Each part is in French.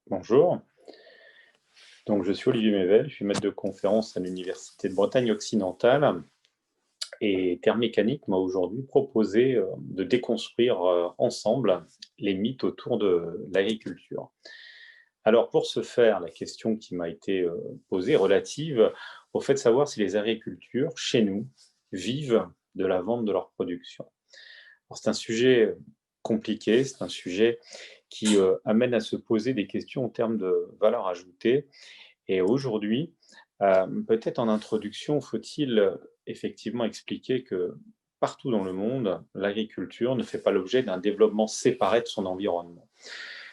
Bonjour, donc je suis Olivier Mével, je suis maître de conférence à l'Université de Bretagne occidentale et Terre Mécanique m'a aujourd'hui proposé de déconstruire ensemble les mythes autour de l'agriculture. Alors pour ce faire, la question qui m'a été posée relative au fait de savoir si les agricultures chez nous vivent de la vente de leur production. Alors c'est un sujet compliqué, c'est un sujet qui amène à se poser des questions en termes de valeur ajoutée. Et aujourd'hui, peut-être en introduction, faut-il, effectivement expliquer que partout dans le monde, l'agriculture ne fait pas l'objet d'un développement séparé de son environnement.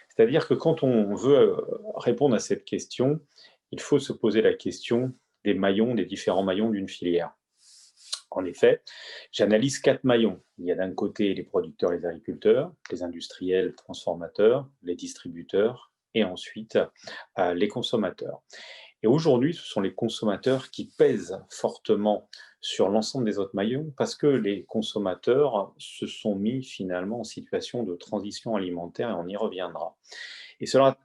C'est-à-dire que quand on veut, répondre à cette question, il faut se poser la question des maillons, des différents maillons d'une filière. En effet, j'analyse 4 maillons. Il y a d'un côté les producteurs, les agriculteurs, les industriels, transformateurs, les distributeurs et ensuite, les consommateurs. Et aujourd'hui, ce sont les consommateurs qui pèsent fortement sur l'ensemble des autres maillons parce que les consommateurs se sont mis finalement en situation de transition alimentaire et on y reviendra. Et cela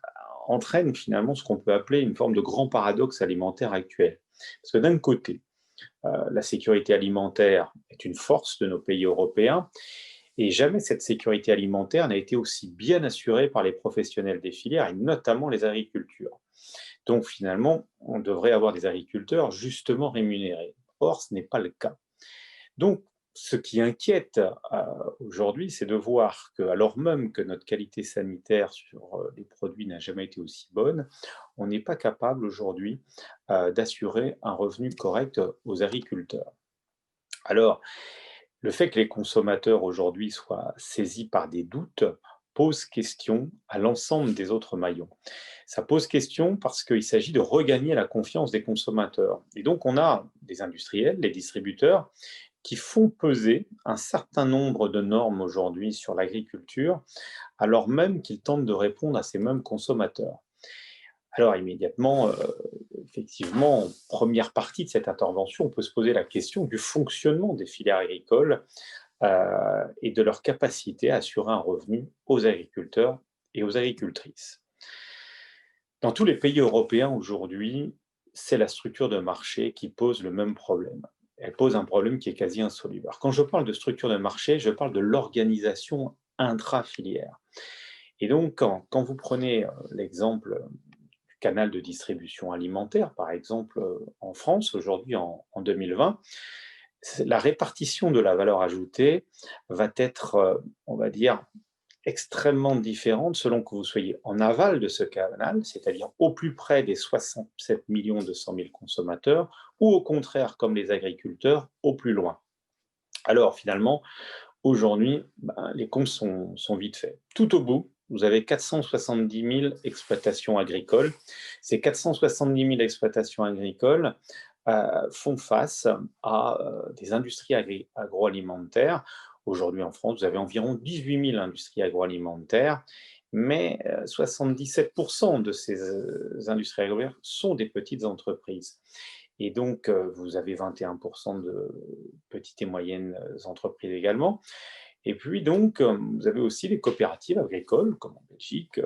entraîne finalement ce qu'on peut appeler une forme de grand paradoxe alimentaire actuel. Parce que d'un côté, la sécurité alimentaire est une force de nos pays européens et jamais cette sécurité alimentaire n'a été aussi bien assurée par les professionnels des filières et notamment les agricultures. Donc finalement, on devrait avoir des agriculteurs justement rémunérés. Or, ce n'est pas le cas. Donc, ce qui inquiète aujourd'hui, c'est de voir que, alors même que notre qualité sanitaire sur les produits n'a jamais été aussi bonne, on n'est pas capable aujourd'hui d'assurer un revenu correct aux agriculteurs. Alors, le fait que les consommateurs aujourd'hui soient saisis par des doutes pose question à l'ensemble des autres maillons. Ça pose question parce qu'il s'agit de regagner la confiance des consommateurs. Et donc on a des industriels, les distributeurs, qui font peser un certain nombre de normes aujourd'hui sur l'agriculture, alors même qu'ils tentent de répondre à ces mêmes consommateurs. Alors immédiatement, effectivement, en première partie de cette intervention, on peut se poser la question du fonctionnement des filières agricoles et de leur capacité à assurer un revenu aux agriculteurs et aux agricultrices. Dans tous les pays européens aujourd'hui, c'est la structure de marché qui pose le même problème. Elle pose un problème qui est quasi insoluble. Alors, quand je parle de structure de marché, je parle de l'organisation intra-filière. Et donc, quand vous prenez l'exemple du canal de distribution alimentaire, par exemple en France, aujourd'hui en 2020, la répartition de la valeur ajoutée va être, on va dire, extrêmement différente selon que vous soyez en aval de ce canal, c'est-à-dire au plus près des 67 200 000 consommateurs, ou au contraire, comme les agriculteurs, au plus loin. Alors finalement, aujourd'hui, les comptes sont vite faits. Tout au bout, vous avez 470 000 exploitations agricoles. Ces 470 000 exploitations agricoles font face à des industries agroalimentaires. Aujourd'hui en France, vous avez environ 18 000 industries agroalimentaires, mais 77% de ces industries agroalimentaires sont des petites entreprises. Et donc, vous avez 21% de petites et moyennes entreprises également. Et puis donc, vous avez aussi les coopératives agricoles, comme en Belgique,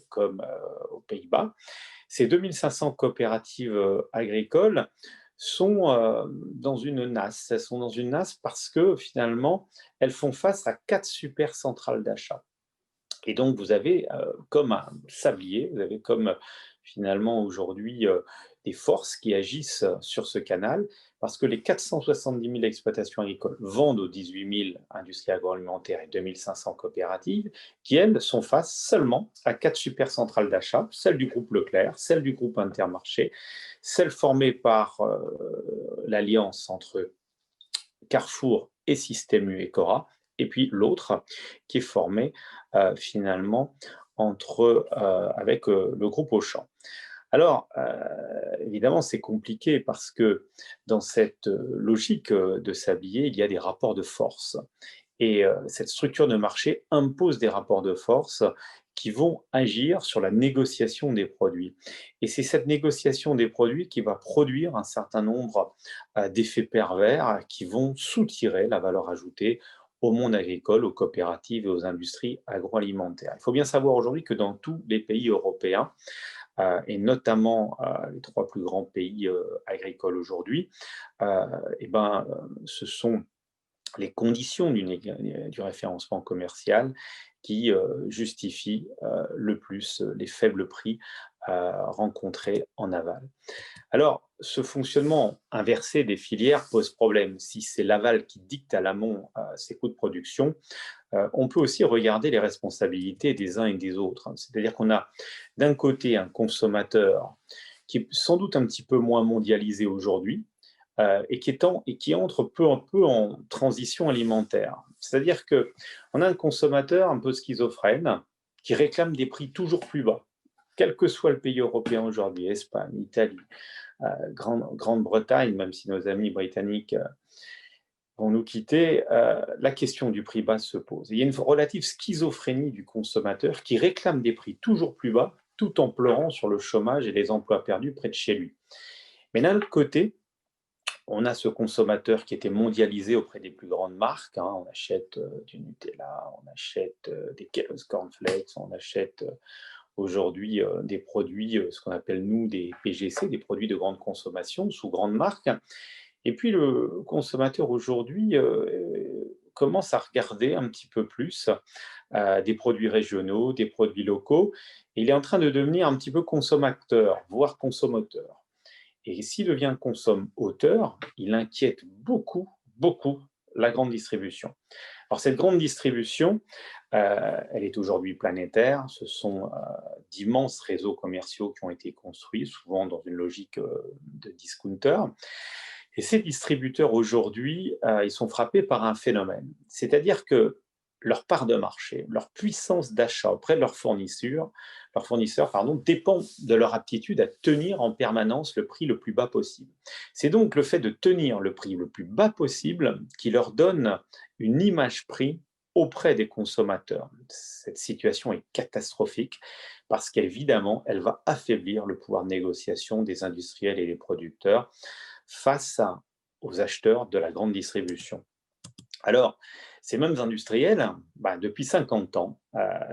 comme aux Pays-Bas. Ces 2500 coopératives agricoles sont dans une nasse. Elles sont dans une nasse parce que finalement, elles font face à 4 super centrales d'achat. Et donc, vous avez comme un sablier, vous avez comme finalement aujourd'hui des forces qui agissent sur ce canal, parce que les 470 000 exploitations agricoles vendent aux 18 000 industries agroalimentaires et 2 500 coopératives, qui elles sont face seulement à 4 super centrales d'achat, celle du groupe Leclerc, celle du groupe Intermarché, celle formée par l'alliance entre Carrefour et Système U et Cora, et puis l'autre qui est formé finalement avec le groupe Auchan. Alors, évidemment, c'est compliqué parce que dans cette logique de s'habiller, il y a des rapports de force. Et cette structure de marché impose des rapports de force qui vont agir sur la négociation des produits. Et c'est cette négociation des produits qui va produire un certain nombre d'effets pervers qui vont soutirer la valeur ajoutée au monde agricole, aux coopératives et aux industries agroalimentaires. Il faut bien savoir aujourd'hui que dans tous les pays européens, et notamment les trois plus grands pays agricoles aujourd'hui, euh, eh ben, ce sont les conditions du référencement commercial qui justifient le plus les faibles prix rencontrés en aval. Alors, ce fonctionnement inversé des filières pose problème. Si c'est l'aval qui dicte à l'amont ses coûts de production, on peut aussi regarder les responsabilités des uns et des autres. C'est-à-dire qu'on a d'un côté un consommateur qui est sans doute un petit peu moins mondialisé aujourd'hui, et qui entre peu en peu en transition alimentaire. C'est-à-dire qu'on a un consommateur un peu schizophrène qui réclame des prix toujours plus bas, quel que soit le pays européen aujourd'hui, Espagne, Italie, Grande-Bretagne, même si nos amis britanniques vont nous quitter, la question du prix bas se pose. Et il y a une relative schizophrénie du consommateur qui réclame des prix toujours plus bas tout en pleurant sur le chômage et les emplois perdus près de chez lui. Mais d'un autre côté, on a ce consommateur qui était mondialisé auprès des plus grandes marques. On achète du Nutella, on achète des Kellogg's Cornflakes, on achète aujourd'hui des produits, ce qu'on appelle nous des PGC, des produits de grande consommation sous grande marque. Et puis le consommateur aujourd'hui commence à regarder un petit peu plus des produits régionaux, des produits locaux. Et il est en train de devenir un petit peu consommateur, voire consommateur. Et s'il devient consomme-auteur, il inquiète beaucoup, beaucoup la grande distribution. Alors cette grande distribution, elle est aujourd'hui planétaire. Ce sont d'immenses réseaux commerciaux qui ont été construits, souvent dans une logique de discounter. Et ces distributeurs aujourd'hui, ils sont frappés par un phénomène. C'est-à-dire que leur part de marché, leur puissance d'achat auprès de leurs fournisseurs dépend de leur aptitude à tenir en permanence le prix le plus bas possible. C'est donc le fait de tenir le prix le plus bas possible qui leur donne une image prix auprès des consommateurs. Cette situation est catastrophique parce qu'évidemment, elle va affaiblir le pouvoir de négociation des industriels et des producteurs face aux acheteurs de la grande distribution. Alors, ces mêmes industriels, depuis 50 ans,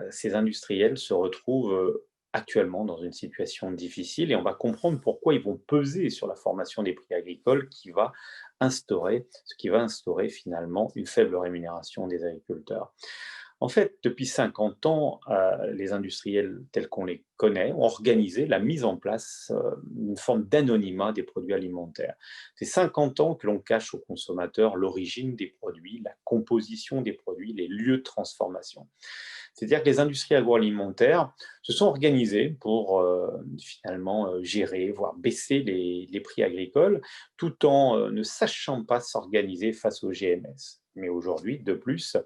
ces industriels se retrouvent actuellement dans une situation difficile et on va comprendre pourquoi ils vont peser sur la formation des prix agricoles ce qui va instaurer finalement une faible rémunération des agriculteurs. En fait, depuis 50 ans, les industriels tels qu'on les connaît ont organisé la mise en place d'une forme d'anonymat des produits alimentaires. C'est 50 ans que l'on cache aux consommateurs l'origine des produits, la composition des produits, les lieux de transformation. C'est-à-dire que les industries agroalimentaires se sont organisées pour finalement gérer, voire baisser les prix agricoles, tout en ne sachant pas s'organiser face aux GMS. Mais aujourd'hui, de plus,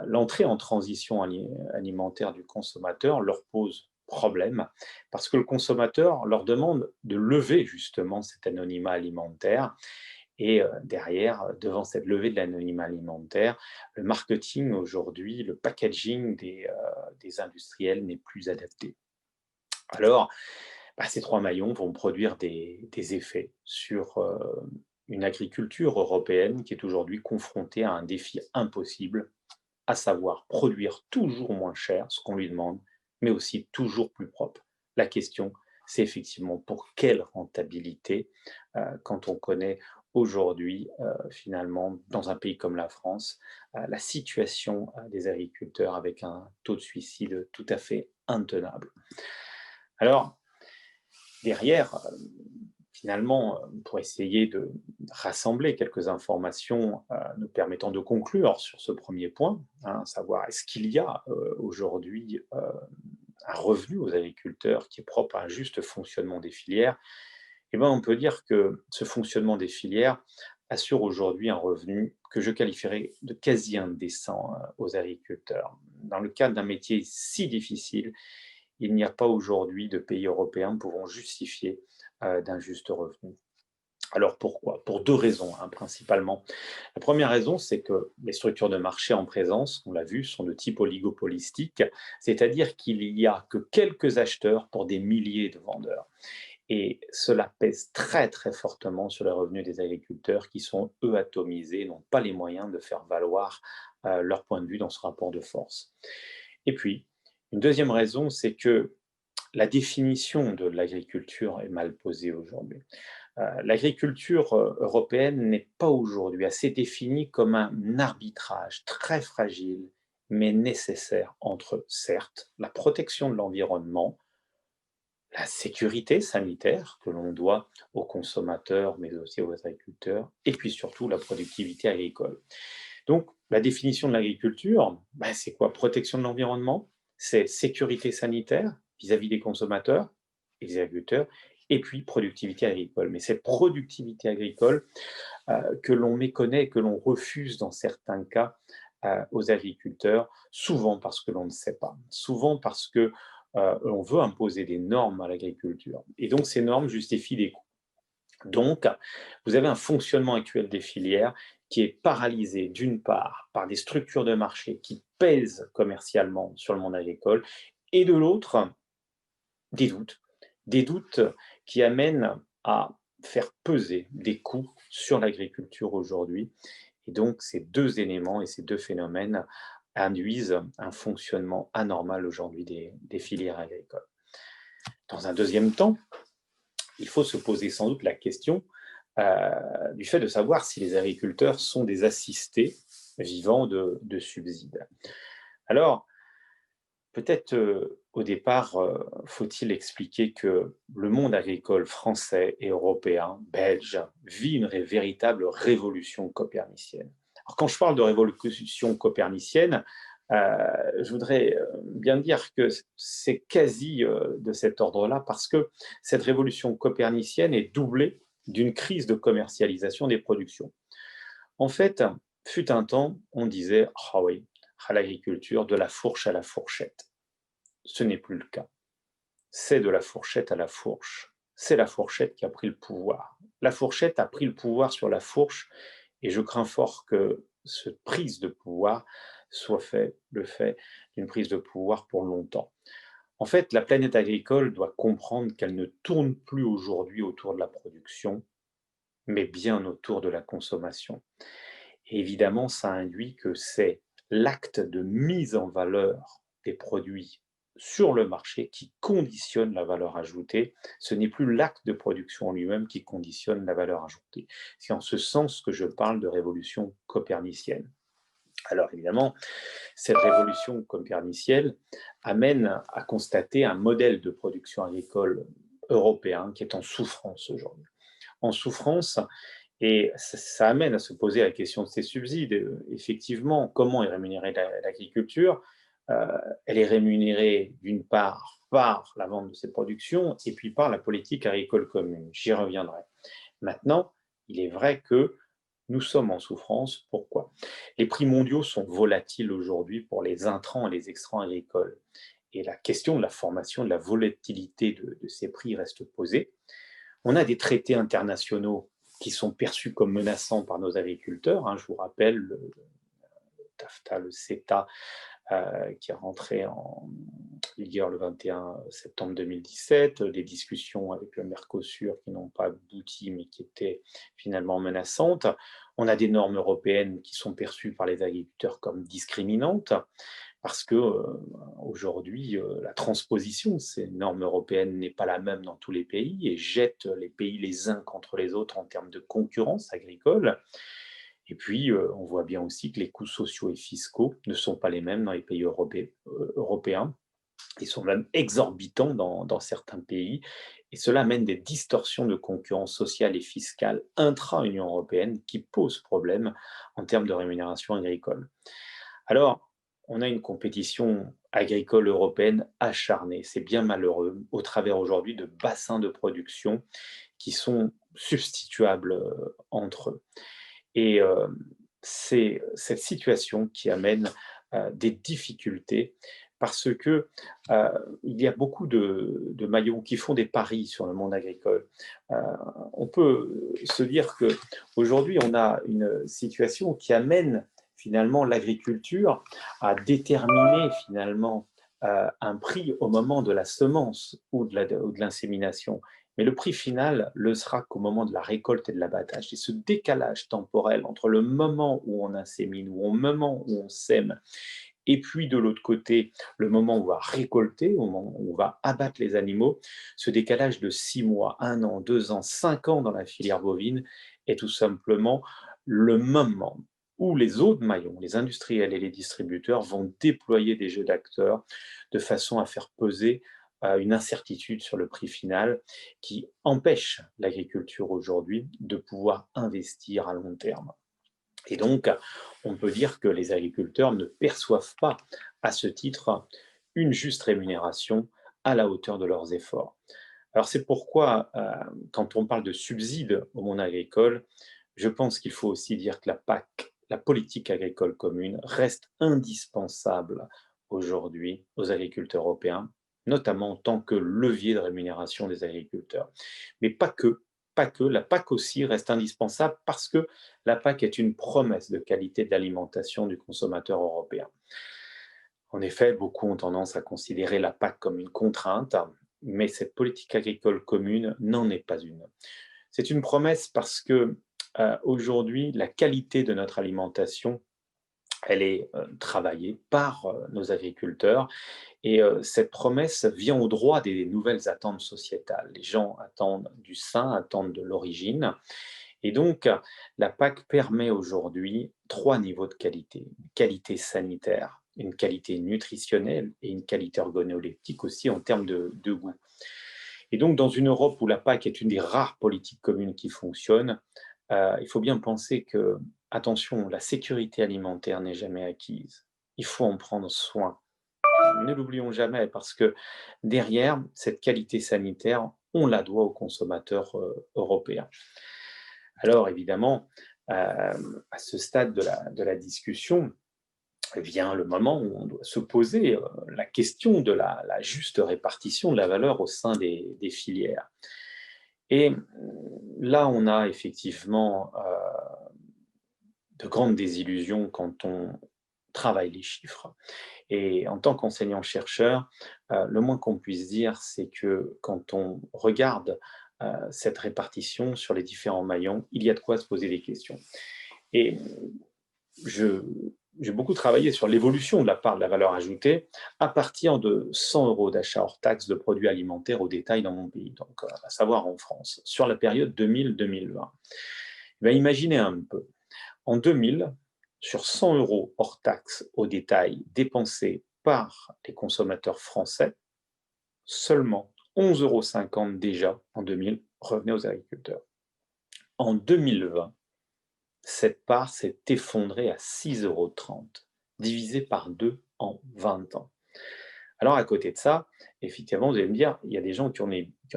l'entrée en transition alimentaire du consommateur leur pose problème parce que le consommateur leur demande de lever justement cet anonymat alimentaire et derrière, devant cette levée de l'anonymat alimentaire, le marketing aujourd'hui, le packaging des industriels n'est plus adapté. Alors, ces trois maillons vont produire des effets sur une agriculture européenne qui est aujourd'hui confrontée à un défi impossible, à savoir produire toujours moins cher ce qu'on lui demande, mais aussi toujours plus propre. La question, c'est effectivement pour quelle rentabilité, quand on connaît aujourd'hui, finalement, dans un pays comme la France, la situation des agriculteurs avec un taux de suicide tout à fait intenable. Alors, derrière, finalement, pour essayer de rassembler quelques informations nous permettant de conclure sur ce premier point, savoir est-ce qu'il y a aujourd'hui un revenu aux agriculteurs qui est propre à un juste fonctionnement des filières, eh ben, on peut dire que ce fonctionnement des filières assure aujourd'hui un revenu que je qualifierais de quasi indécent aux agriculteurs. Dans le cadre d'un métier si difficile, il n'y a pas aujourd'hui de pays européens pouvant justifier d'un juste revenu. Alors pourquoi? Pour deux raisons principalement. La première raison, c'est que les structures de marché en présence, on l'a vu, sont de type oligopolistique, c'est-à-dire qu'il n'y a que quelques acheteurs pour des milliers de vendeurs. Et cela pèse très très fortement sur les revenus des agriculteurs qui sont, eux, atomisés, n'ont pas les moyens de faire valoir leur point de vue dans ce rapport de force. Et puis, une deuxième raison, c'est que la définition de l'agriculture est mal posée aujourd'hui. L'agriculture européenne n'est pas aujourd'hui assez définie comme un arbitrage très fragile, mais nécessaire entre, certes, la protection de l'environnement, la sécurité sanitaire que l'on doit aux consommateurs, mais aussi aux agriculteurs, et puis surtout la productivité agricole. Donc, la définition de l'agriculture, ben, c'est quoi? Protection de l'environnement, c'est sécurité sanitaire vis-à-vis des consommateurs et des agriculteurs, et puis productivité agricole. Mais cette productivité agricole que l'on méconnaît, que l'on refuse dans certains cas aux agriculteurs, souvent parce que l'on ne sait pas, souvent parce que on veut imposer des normes à l'agriculture. Et donc ces normes justifient des coûts. Donc, vous avez un fonctionnement actuel des filières qui est paralysé d'une part par des structures de marché qui pèsent commercialement sur le monde agricole, et de l'autre, des doutes. Des doutes qui amènent à faire peser des coûts sur l'agriculture aujourd'hui. Et donc, ces deux éléments et ces deux phénomènes induisent un fonctionnement anormal aujourd'hui des filières agricoles. Dans un deuxième temps, il faut se poser sans doute la question du fait de savoir si les agriculteurs sont des assistés vivant de subsides. Alors, peut-être au départ, faut-il expliquer que le monde agricole français et européen, belge, vit une véritable révolution copernicienne. Alors quand je parle de révolution copernicienne, je voudrais bien dire que c'est quasi de cet ordre-là parce que cette révolution copernicienne est doublée d'une crise de commercialisation des productions. En fait, fut un temps, on disait: «Ah oui, à l'agriculture, de la fourche à la fourchette». Ce n'est plus le cas. C'est de la fourchette à la fourche. C'est la fourchette qui a pris le pouvoir. La fourchette a pris le pouvoir sur la fourche et je crains fort que cette prise de pouvoir soit le fait d'une prise de pouvoir pour longtemps. En fait, la planète agricole doit comprendre qu'elle ne tourne plus aujourd'hui autour de la production, mais bien autour de la consommation. Et évidemment, ça induit que c'est l'acte de mise en valeur des produits sur le marché qui conditionne la valeur ajoutée. Ce n'est plus l'acte de production en lui-même qui conditionne la valeur ajoutée. C'est en ce sens que je parle de révolution copernicienne. Alors évidemment, cette révolution copernicienne amène à constater un modèle de production agricole européen qui est en souffrance aujourd'hui. En souffrance, et ça amène à se poser la question de ces subsides. Effectivement, comment est rémunérée l'agriculture? Elle est rémunérée d'une part par la vente de ses productions et puis par la politique agricole commune. J'y reviendrai. Maintenant, il est vrai que nous sommes en souffrance. Pourquoi? Les prix mondiaux sont volatiles aujourd'hui pour les intrants et les extrants agricoles. Et la question de la formation, de la volatilité de ces prix reste posée. On a des traités internationaux qui sont perçus comme menaçants par nos agriculteurs, hein. Je vous rappelle le TAFTA, le CETA, qui est rentré en vigueur le 21 septembre 2017, des discussions avec le Mercosur qui n'ont pas abouti, mais qui étaient finalement menaçantes. On a des normes européennes qui sont perçues par les agriculteurs comme discriminantes, parce que aujourd'hui, la transposition de ces normes européennes n'est pas la même dans tous les pays et jette les pays les uns contre les autres en termes de concurrence agricole. Et puis, on voit bien aussi que les coûts sociaux et fiscaux ne sont pas les mêmes dans les pays européens. Ils sont même exorbitants dans certains pays. Et cela amène des distorsions de concurrence sociale et fiscale intra-Union européenne qui posent problème en termes de rémunération agricole. Alors, on a une compétition agricole européenne acharnée. C'est bien malheureux au travers aujourd'hui de bassins de production qui sont substituables entre eux. Et c'est cette situation qui amène des difficultés parce que il y a beaucoup de maillons qui font des paris sur le monde agricole. Euh, on peut se dire que aujourd'hui on a une situation qui amène finalement l'agriculture à déterminer finalement un prix au moment de la semence ou de l'insémination. Mais le prix final le sera qu'au moment de la récolte et de l'abattage. Et ce décalage temporel entre le moment où on insémine, ou au moment où on sème, et puis de l'autre côté, le moment où on va récolter, au moment où on va abattre les animaux, ce décalage de 6 mois, 1 an, 2 ans, 5 ans dans la filière bovine est tout simplement le moment où les autres maillons, les industriels et les distributeurs vont déployer des jeux d'acteurs de façon à faire peser une incertitude sur le prix final qui empêche l'agriculture aujourd'hui de pouvoir investir à long terme. Et donc, on peut dire que les agriculteurs ne perçoivent pas, à ce titre, une juste rémunération à la hauteur de leurs efforts. Alors c'est pourquoi, quand on parle de subsides au monde agricole, je pense qu'il faut aussi dire que la PAC, la politique agricole commune, reste indispensable aujourd'hui aux agriculteurs européens, notamment en tant que levier de rémunération des agriculteurs. Mais pas que, la PAC aussi reste indispensable parce que la PAC est une promesse de qualité de l'alimentation du consommateur européen. En effet, beaucoup ont tendance à considérer la PAC comme une contrainte, mais cette politique agricole commune n'en est pas une. C'est une promesse parce que aujourd'hui, la qualité de notre alimentation, elle est travaillée par nos agriculteurs et cette promesse vient au droit des nouvelles attentes sociétales. Les gens attendent du sain, attendent de l'origine. Et donc, la PAC permet aujourd'hui 3 niveaux de qualité. Une qualité sanitaire, une qualité nutritionnelle et une qualité organoleptique aussi en termes de goût. Et donc, dans une Europe où la PAC est une des rares politiques communes qui fonctionne, il faut bien penser que, attention, la sécurité alimentaire n'est jamais acquise. Il faut en prendre soin. Ne l'oublions jamais parce que derrière, cette qualité sanitaire, on la doit aux consommateurs européens. Alors évidemment, à ce stade de la discussion, vient le moment où on doit se poser la question de la juste répartition de la valeur au sein des filières. Et là, on a effectivement de grandes désillusions quand on travaille les chiffres. Et en tant qu'enseignant-chercheur, le moins qu'on puisse dire, c'est que quand on regarde cette répartition sur les différents maillons, il y a de quoi se poser des questions. Et je j'ai beaucoup travaillé sur l'évolution de la part de la valeur ajoutée à partir de 100 € d'achat hors taxes de produits alimentaires au détail dans mon pays, donc à savoir en France, sur la période 2000-2020. Imaginez un peu, en 2000, sur 100 € hors taxes au détail dépensés par les consommateurs français, seulement 11,50 € déjà en 2000 revenaient aux agriculteurs. En 2020, cette part s'est effondrée à 6,30 €, divisé par 2 en 20 ans. Alors à côté de ça, effectivement, vous allez me dire, il y a des gens qui en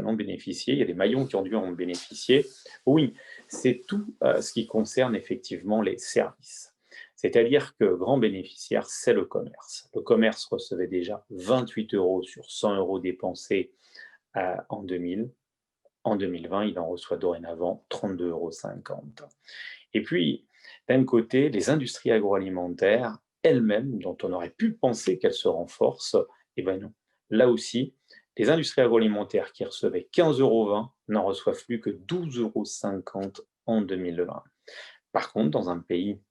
ont bénéficié, il y a des maillons qui ont dû en bénéficier. Oui, c'est tout ce qui concerne effectivement les services. C'est-à-dire que grand bénéficiaire, c'est le commerce. Le commerce recevait déjà 28 € sur 100 € dépensés en 2000. En 2020, il en reçoit dorénavant 32,50 €. Et puis, d'un côté, les industries agroalimentaires elles-mêmes, dont on aurait pu penser qu'elles se renforcent, eh bien non. Là aussi, les industries agroalimentaires qui recevaient 15,20 € n'en reçoivent plus que 12,50 € en 2020. Par contre, dans un pays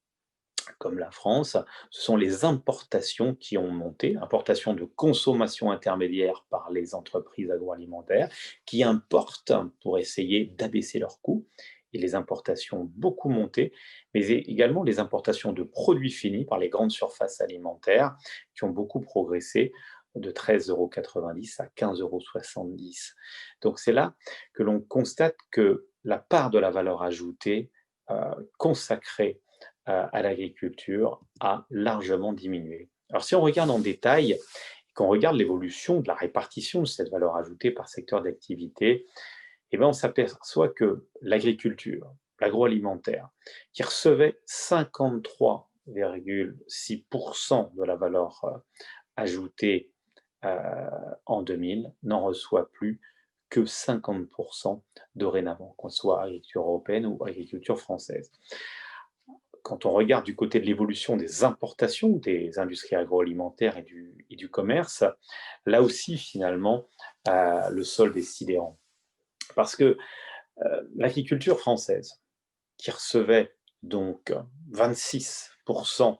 comme la France, ce sont les importations qui ont monté, importations de consommation intermédiaire par les entreprises agroalimentaires, qui importent pour essayer d'abaisser leurs coûts. Et les importations ont beaucoup monté, mais également les importations de produits finis par les grandes surfaces alimentaires, qui ont beaucoup progressé de 13,90 € à 15,70 €. Donc c'est là que l'on constate que la part de la valeur ajoutée consacrée à l'agriculture a largement diminué. Alors si on regarde en détail, qu'on regarde l'évolution de la répartition de cette valeur ajoutée par secteur d'activité, eh ben on s'aperçoit que l'agriculture, l'agroalimentaire, qui recevait 53,6% de la valeur ajoutée en 2000, n'en reçoit plus que 50% dorénavant, qu'on soit agriculture européenne ou agriculture française. Quand on regarde du côté de l'évolution des importations des industries agroalimentaires et du commerce, là aussi finalement, le solde est sidérant. Parce que l'agriculture française, qui recevait donc 26%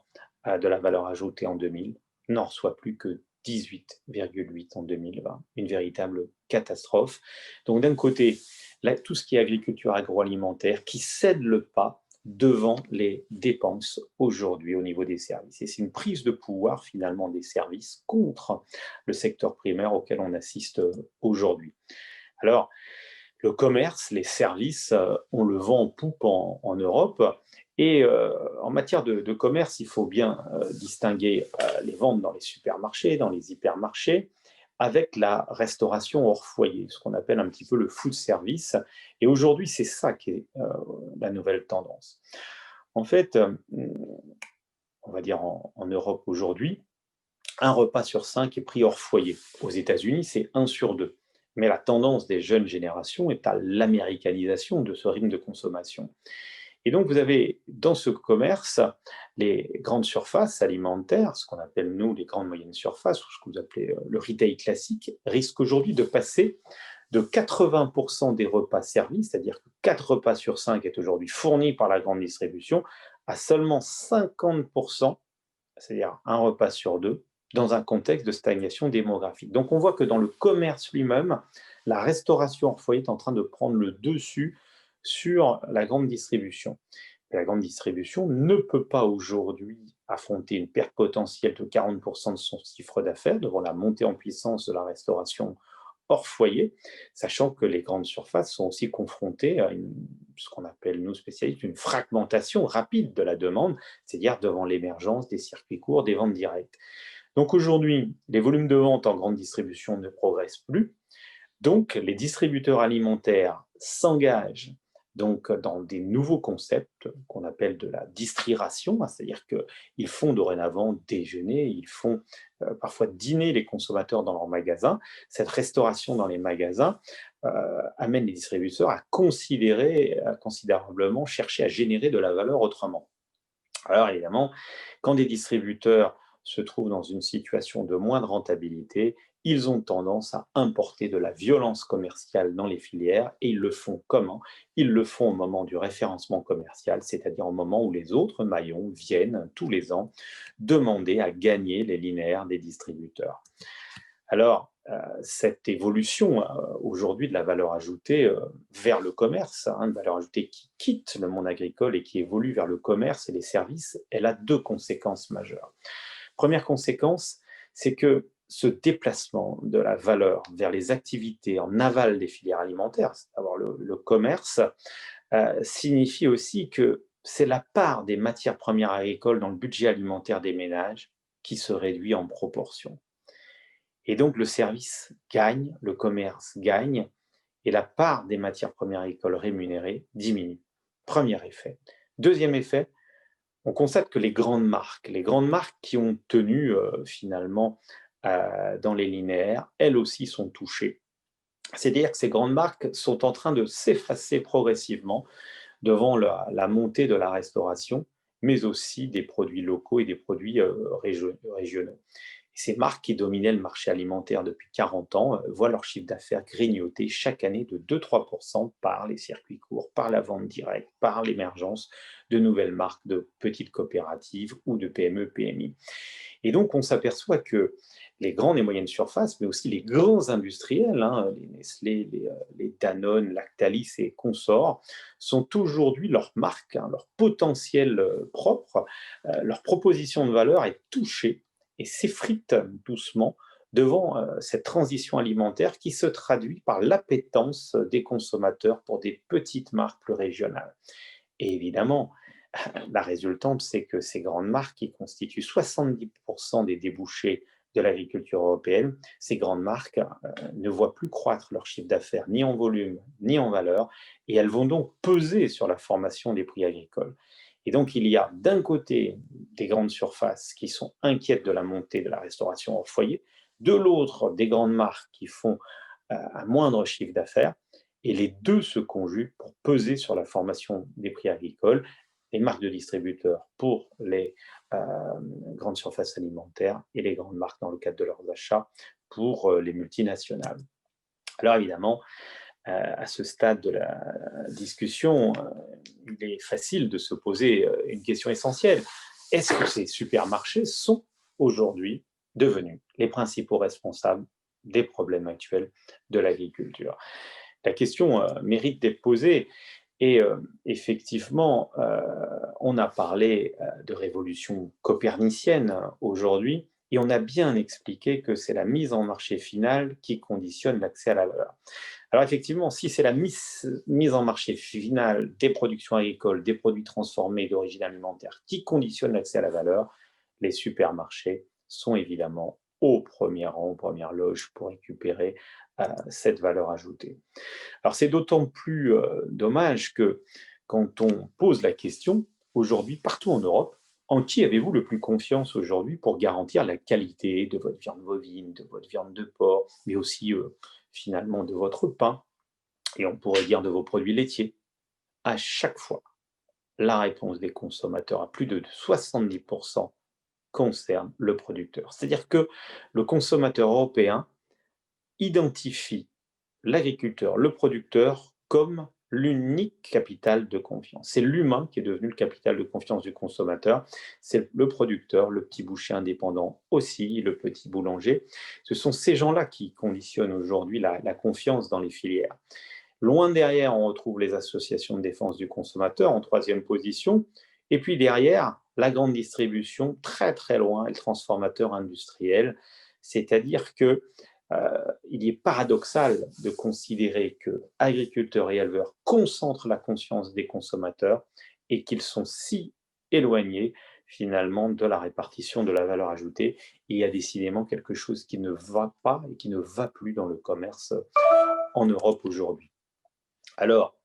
de la valeur ajoutée en 2000, n'en reçoit plus que 18,8 en 2020. Une véritable catastrophe. Donc d'un côté, là, tout ce qui est agriculture agroalimentaire qui cède le pas devant les dépenses aujourd'hui au niveau des services. Et c'est une prise de pouvoir finalement des services contre le secteur primaire auquel on assiste aujourd'hui. Alors, le commerce, les services, on le vend en poupe en Europe. Et en matière de commerce, il faut bien distinguer les ventes dans les supermarchés, dans les hypermarchés, avec la restauration hors foyer, ce qu'on appelle un petit peu le food service. Et aujourd'hui, c'est ça qui est la nouvelle tendance. En fait, on va dire en Europe aujourd'hui, un repas sur 5 est pris hors foyer. Aux États-Unis, c'est 1 sur 2. Mais la tendance des jeunes générations est à l'américanisation de ce rythme de consommation. Et donc, vous avez dans ce commerce les grandes surfaces alimentaires, ce qu'on appelle nous les grandes moyennes surfaces, ou ce que vous appelez le retail classique, risquent aujourd'hui de passer de 80% des repas servis, c'est-à-dire que 4 repas sur 5 est aujourd'hui fourni par la grande distribution, à seulement 50%, c'est-à-dire un repas sur 2, dans un contexte de stagnation démographique. Donc on voit que dans le commerce lui-même, la restauration hors foyer est en train de prendre le dessus sur la grande distribution. Et la grande distribution ne peut pas aujourd'hui affronter une perte potentielle de 40% de son chiffre d'affaires devant la montée en puissance de la restauration hors foyer, sachant que les grandes surfaces sont aussi confrontées à ce qu'on appelle, nous spécialistes, une fragmentation rapide de la demande, c'est-à-dire devant l'émergence des circuits courts, des ventes directes. Donc aujourd'hui, les volumes de vente en grande distribution ne progressent plus, donc les distributeurs alimentaires s'engagent donc dans des nouveaux concepts qu'on appelle de la distriration, c'est-à-dire qu'ils font dorénavant déjeuner, ils font parfois dîner les consommateurs dans leurs magasins. Cette restauration dans les magasins amène les distributeurs à considérer, à considérablement chercher à générer de la valeur autrement. Alors évidemment, quand des distributeurs se trouvent dans une situation de moindre rentabilité, ils ont tendance à importer de la violence commerciale dans les filières et ils le font comment? Ils le font au moment du référencement commercial, c'est-à-dire au moment où les autres maillons viennent tous les ans demander à gagner les linéaires des distributeurs. Alors, cette évolution aujourd'hui de la valeur ajoutée vers le commerce, une valeur ajoutée qui quitte le monde agricole et qui évolue vers le commerce et les services, elle a deux conséquences majeures. Première conséquence, c'est que ce déplacement de la valeur vers les activités en aval des filières alimentaires, c'est-à-dire le commerce, signifie aussi que c'est la part des matières premières agricoles dans le budget alimentaire des ménages qui se réduit en proportion. Et donc le service gagne, le commerce gagne, et la part des matières premières agricoles rémunérées diminue. Premier effet. Deuxième effet, on constate que les grandes marques qui ont tenu finalement dans les linéaires, elles aussi sont touchées. C'est-à-dire que ces grandes marques sont en train de s'effacer progressivement devant la montée de la restauration, mais aussi des produits locaux et des produits régionaux. Ces marques qui dominaient le marché alimentaire depuis 40 ans voient leur chiffre d'affaires grignoter chaque année de 2-3% par les circuits courts, par la vente directe, par l'émergence de nouvelles marques de petites coopératives ou de PME, PMI. Et donc on s'aperçoit que les grandes et moyennes surfaces, mais aussi les grands industriels, les Nestlé, les Danone, Lactalis et consorts, sont aujourd'hui leurs marques, leur potentiel propre, leur proposition de valeur est touchée et s'effrite doucement devant cette transition alimentaire qui se traduit par l'appétence des consommateurs pour des petites marques plus régionales. Et évidemment, la résultante, c'est que ces grandes marques qui constituent 70% des débouchés de l'agriculture européenne, ces grandes marques ne voient plus croître leur chiffre d'affaires ni en volume ni en valeur, et elles vont donc peser sur la formation des prix agricoles. Et donc il y a d'un côté des grandes surfaces qui sont inquiètes de la montée de la restauration hors foyer, de l'autre des grandes marques qui font un moindre chiffre d'affaires, et les deux se conjuguent pour peser sur la formation des prix agricoles, les marques de distributeurs pour les grandes surfaces alimentaires et les grandes marques dans le cadre de leurs achats pour les multinationales. Alors évidemment, à ce stade de la discussion, il est facile de se poser une question essentielle. Est-ce que ces supermarchés sont aujourd'hui devenus les principaux responsables des problèmes actuels de l'agriculture? La question mérite d'être posée et effectivement, on a parlé de révolution copernicienne aujourd'hui et on a bien expliqué que c'est la mise en marché finale qui conditionne l'accès à la valeur. Alors effectivement, si c'est la mise en marché finale des productions agricoles, des produits transformés d'origine alimentaire qui conditionne l'accès à la valeur, les supermarchés sont évidemment au premier rang, aux premières loges pour récupérer cette valeur ajoutée. Alors c'est d'autant plus dommage que quand on pose la question, aujourd'hui, partout en Europe, en qui avez-vous le plus confiance aujourd'hui pour garantir la qualité de votre viande bovine, de votre viande de porc, mais aussi finalement de votre pain, et on pourrait dire de vos produits laitiers? À chaque fois, la réponse des consommateurs à plus de 70% concerne le producteur. C'est-à-dire que le consommateur européen identifie l'agriculteur, le producteur, comme l'unique capital de confiance. C'est l'humain qui est devenu le capital de confiance du consommateur. C'est le producteur, le petit boucher indépendant aussi, le petit boulanger. Ce sont ces gens-là qui conditionnent aujourd'hui la confiance dans les filières. Loin derrière, on retrouve les associations de défense du consommateur en troisième position. Et puis derrière, la grande distribution, très très loin, et le transformateur industriel. C'est-à-dire que il est paradoxal de considérer que agriculteurs et éleveurs concentrent la conscience des consommateurs et qu'ils sont si éloignés finalement de la répartition de la valeur ajoutée. Il y a décidément quelque chose qui ne va pas et qui ne va plus dans le commerce en Europe aujourd'hui. Alors,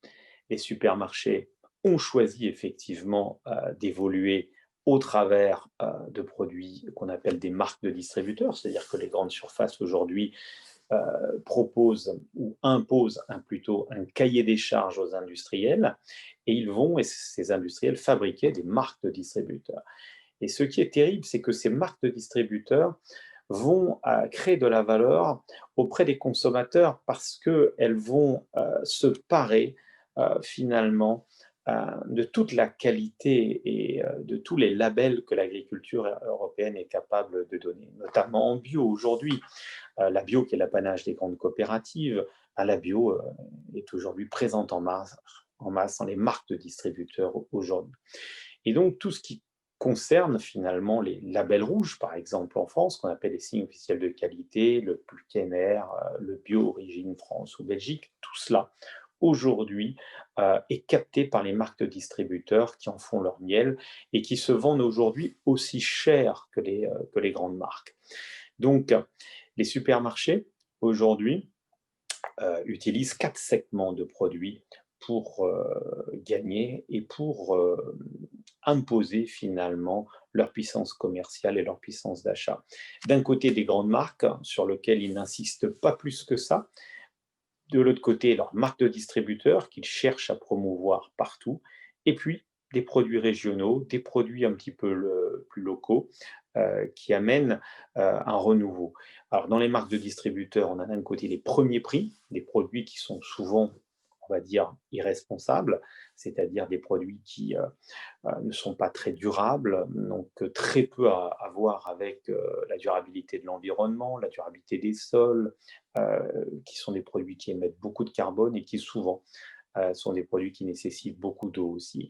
les supermarchés ont choisi effectivement d'évoluer au travers de produits qu'on appelle des marques de distributeurs, c'est-à-dire que les grandes surfaces aujourd'hui proposent ou imposent plutôt un cahier des charges aux industriels et ils vont, et ces industriels, fabriquer des marques de distributeurs. Et ce qui est terrible, c'est que ces marques de distributeurs vont créer de la valeur auprès des consommateurs parce qu'elles vont se parer finalement de toute la qualité et de tous les labels que l'agriculture européenne est capable de donner, notamment en bio aujourd'hui. La bio qui est l'apanage des grandes coopératives, la bio est aujourd'hui présente en masse dans les marques de distributeurs aujourd'hui. Et donc tout ce qui concerne finalement les labels rouges, par exemple en France, qu'on appelle les signes officiels de qualité, le Pulkener, le Bio Origine France ou Belgique, tout cela aujourd'hui est capté par les marques de distributeurs qui en font leur miel et qui se vendent aujourd'hui aussi cher que les grandes marques. Donc les supermarchés aujourd'hui utilisent 4 segments de produits pour gagner et pour imposer finalement leur puissance commerciale et leur puissance d'achat. D'un côté, des grandes marques sur lesquelles ils n'insistent pas plus que ça. De l'autre côté, leurs marques de distributeurs qu'ils cherchent à promouvoir partout. Et puis, des produits régionaux, des produits un petit peu plus locaux qui amènent un renouveau. Alors, dans les marques de distributeurs, on a d'un côté les premiers prix, des produits qui sont souvent, on va dire, irresponsables, c'est-à-dire des produits qui ne sont pas très durables, donc très peu à voir avec la durabilité de l'environnement, la durabilité des sols, qui sont des produits qui émettent beaucoup de carbone et qui souvent sont des produits qui nécessitent beaucoup d'eau aussi.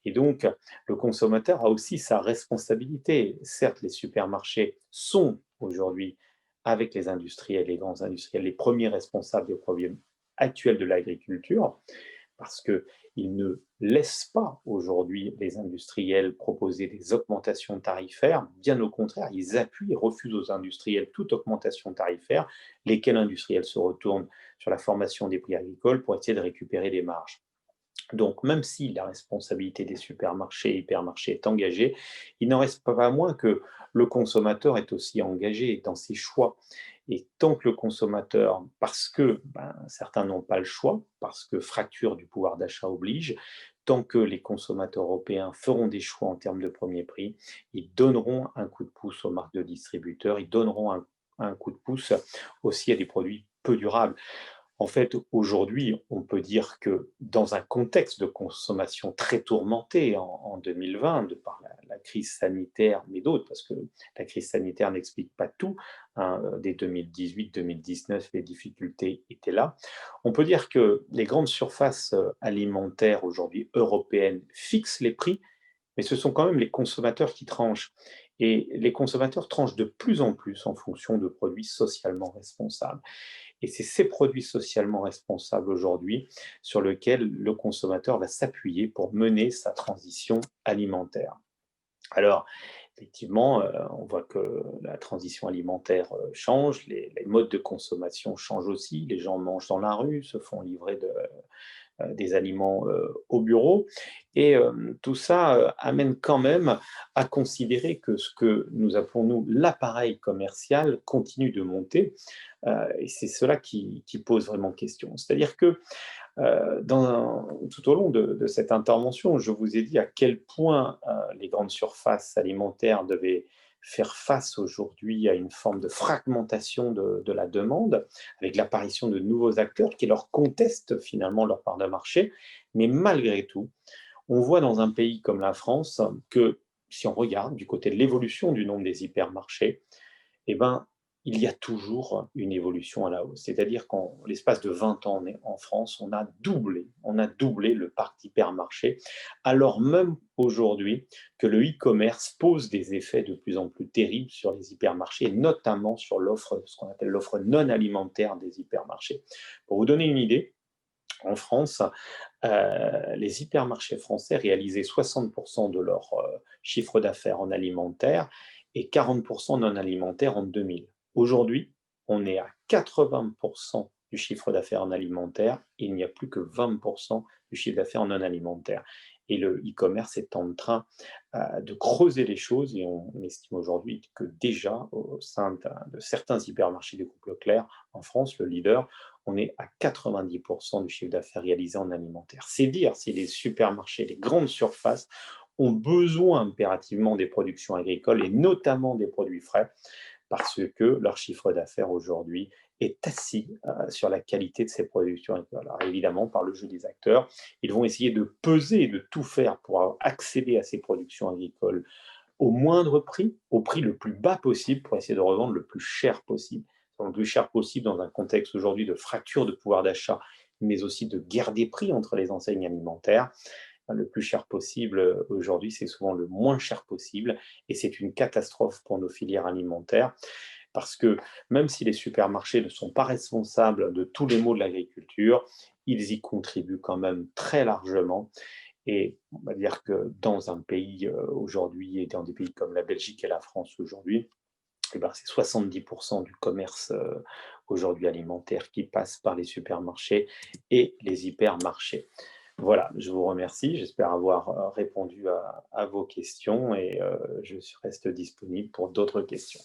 Et donc, le consommateur a aussi sa responsabilité. Certes, les supermarchés sont aujourd'hui, avec les industriels, les grands industriels, les premiers responsables des problèmes actuels de l'agriculture, parce qu'ils ne laissent pas aujourd'hui les industriels proposer des augmentations tarifaires. Bien au contraire, ils appuient et refusent aux industriels toute augmentation tarifaire, lesquels industriels se retournent sur la formation des prix agricoles pour essayer de récupérer des marges. Donc, même si la responsabilité des supermarchés et hypermarchés est engagée, il n'en reste pas moins que le consommateur est aussi engagé dans ses choix. Et tant que le consommateur, parce que certains n'ont pas le choix, parce que fracture du pouvoir d'achat oblige, tant que les consommateurs européens feront des choix en termes de premier prix, ils donneront un coup de pouce aux marques de distributeurs, ils donneront un coup de pouce aussi à des produits peu durables. En fait, aujourd'hui, on peut dire que dans un contexte de consommation très tourmenté en 2020, de par la crise sanitaire, mais d'autres, parce que la crise sanitaire n'explique pas tout, hein, dès 2018-2019, les difficultés étaient là. On peut dire que les grandes surfaces alimentaires aujourd'hui européennes fixent les prix, mais ce sont quand même les consommateurs qui tranchent. Et les consommateurs tranchent de plus en plus en fonction de produits socialement responsables. Et c'est ces produits socialement responsables aujourd'hui sur lesquels le consommateur va s'appuyer pour mener sa transition alimentaire. Alors, effectivement, on voit que la transition alimentaire change, les modes de consommation changent aussi, les gens mangent dans la rue, se font livrer des aliments au bureau. Et tout ça amène quand même à considérer que ce que nous appelons, nous, l'appareil commercial continue de monter. Et c'est cela qui pose vraiment question. C'est-à-dire que tout au long de cette intervention, je vous ai dit à quel point les grandes surfaces alimentaires devaient faire face aujourd'hui à une forme de fragmentation de la demande, avec l'apparition de nouveaux acteurs qui leur contestent finalement leur part de marché. Mais malgré tout, on voit dans un pays comme la France que si on regarde du côté de l'évolution du nombre des hypermarchés, eh ben, il y a toujours une évolution à la hausse. C'est-à-dire qu'en l'espace de 20 ans en France, on a doublé le parc d'hypermarchés, alors même aujourd'hui que le e-commerce pose des effets de plus en plus terribles sur les hypermarchés, et notamment sur l'offre, ce qu'on appelle l'offre non alimentaire des hypermarchés. Pour vous donner une idée, en France, les hypermarchés français réalisaient 60% de leur chiffre d'affaires en alimentaire et 40% non alimentaire en 2000. Aujourd'hui, on est à 80% du chiffre d'affaires en alimentaire et il n'y a plus que 20% du chiffre d'affaires en non alimentaire. Et le e-commerce est en train de creuser les choses et on estime aujourd'hui que déjà au sein de certains hypermarchés du groupe Leclerc en France, le leader, on est à 90% du chiffre d'affaires réalisé en alimentaire. C'est dire si les supermarchés, les grandes surfaces ont besoin impérativement des productions agricoles et notamment des produits frais parce que leur chiffre d'affaires aujourd'hui est assis sur la qualité de ces productions agricoles. Alors évidemment, par le jeu des acteurs, ils vont essayer de peser et de tout faire pour accéder à ces productions agricoles au moindre prix, au prix le plus bas possible pour essayer de revendre le plus cher possible. Le plus cher possible dans un contexte aujourd'hui de fracture de pouvoir d'achat, mais aussi de guerre des prix entre les enseignes alimentaires. Le plus cher possible aujourd'hui, c'est souvent le moins cher possible et c'est une catastrophe pour nos filières alimentaires parce que même si les supermarchés ne sont pas responsables de tous les maux de l'agriculture, ils y contribuent quand même très largement et on va dire que dans un pays aujourd'hui et dans des pays comme la Belgique et la France aujourd'hui, eh ben, c'est 70% du commerce aujourd'hui alimentaire qui passe par les supermarchés et les hypermarchés. Voilà, je vous remercie. J'espère avoir répondu à vos questions et je reste disponible pour d'autres questions.